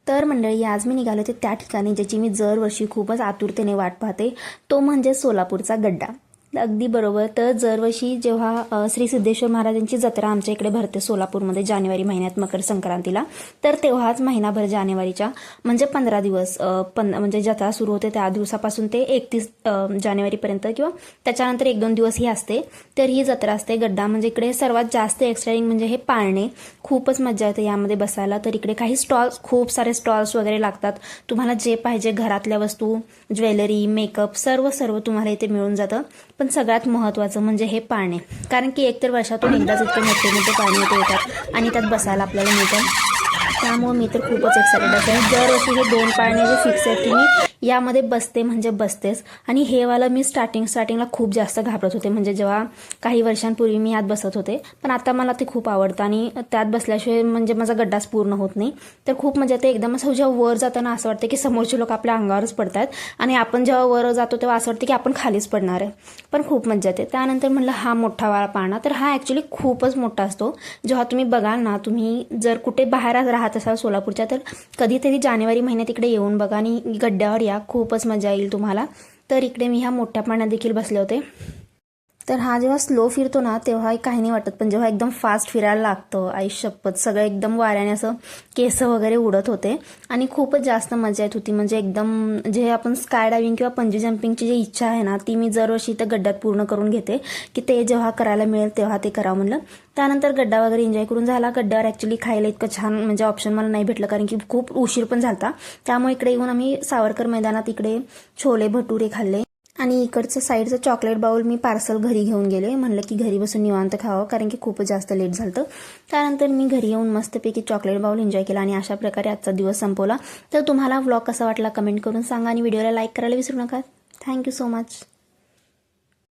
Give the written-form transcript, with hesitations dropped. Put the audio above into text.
तर मंडळी आज मी निघाले होते त्या ठिकाणी ज्याची मी दरवर्षी खूपच आतुरतेने वाट पाहते, तो म्हणजे सोलापूरचा गड्डा। अगदी बरोबर। तर दरवर्षी जेव्हा श्री सिद्धेश्वर महाराजांची जत्रा आमच्या इकडे भरते सोलापूरमध्ये जानेवारी महिन्यात मकर संक्रांतीला, तर तेव्हाच महिनाभर जानेवारीच्या म्हणजे 15 दिवस म्हणजे जत्रा सुरू होते त्या दिवसापासून ते 31 जानेवारीपर्यंत किंवा त्याच्यानंतर 1-2 दिवस ही असते। तर ही जत्रा असते गड्डा। म्हणजे इकडे सर्वात जास्त एक्साइटिंग म्हणजे हे पाळणे, खूपच मजा येते यामध्ये बसायला। तर इकडे काही स्टॉल्स, खूप सारे स्टॉल्स वगैरे लागतात। तुम्हाला जे पाहिजे घरातल्या वस्तू, ज्वेलरी, मेकअप सर्व तुम्हाला इथे मिळून जातं। पण सगळ्यात महत्त्वाचं म्हणजे हे पाळणे, कारण की एकतर वर्षातून एकदाच इतके मोठे मोठे पाळणे इथे येतात आणि त्यात बसायला आपल्याला मिळतं। त्यामुळे मी तर खूपच एक्साइटेड असते आणि दरवर्षी हे 2 पाळणे जे फिक्स आहेत की मी यामध्ये बसते म्हणजे बसतेच। आणि हे वाला मी स्टार्टिंगला खूप जास्त घाबरत होते, म्हणजे जेव्हा काही वर्षांपूर्वी मी यात बसत होते, पण आता मला ते खूप आवडतं आणि त्यात बसल्याशिवाय म्हणजे माझा गड्डाच पूर्ण होत नाही। तर खूप मजा येते। एकदम असं जेव्हा वर जाताना असं वाटतं की समोरचे लोक आपल्या अंगावरच पडतात आणि आपण जेव्हा वर जातो तेव्हा असं वाटतं की आपण खालीच पडणार आहे, पण खूप मजा येते। त्यानंतर म्हणलं हा मोठा वाला पाळणा, तर हा ॲक्च्युली खूपच मोठा असतो। जेव्हा तुम्ही बघाल ना, तुम्ही जर कुठे बाहेर राहत असाल सोलापूरच्या, तर कधीतरी जानेवारी महिन्यात इकडे येऊन बघा आणि गड्ड्यावर या, खूपच मजा येईल तुम्हाला। तर इकडे मी ह्या मोठ्या पाळण्यात देखील बसले होते। तर हा जेव्हा स्लो फिरतो ना तेव्हा काही नाही वाटत, पण जेव्हा एकदम फास्ट फिरायला लागतं, आई शपथ, सगळं एकदम वाऱ्याने असं केस वगैरे उडत होते आणि खूपच जास्त मजा येत होती। म्हणजे एकदम जे आपण स्काय डायव्हिंग किंवा पंजी जम्पिंगची जी इच्छा आहे ना, ती मी दरवर्षी इथं गड्ड्यात पूर्ण करून घेते की ते जेव्हा करायला मिळेल तेव्हा ते करावं म्हणलं। त्यानंतर गड्डा वगैरे एन्जॉय करून झाला। गड्ड्यावर ॲक्च्युली खायला इतकं छान म्हणजे ऑप्शन मला नाही भेटलं, कारण की खूप उशीर पण झाला। त्यामुळे इकडे येऊन आम्ही सावरकर मैदानात इकडे छोले भटुरे खाल्ले आणि इकडचं साईडचं चॉकलेट बाउल मी पार्सल घरी घेऊन गेले। म्हणलं की घरी बसून निवांत खावं, कारण की खूपच जास्त लेट झालं। त्यानंतर मी घरी येऊन मस्तपैकी चॉकलेट बाउल एन्जॉय केला आणि अशा प्रकारे आजचा दिवस संपवला। तर तुम्हाला व्लॉग कसा वाटला कमेंट करून सांगा आणि व्हिडिओला लाईक करायला विसरू नका। Thank you so much.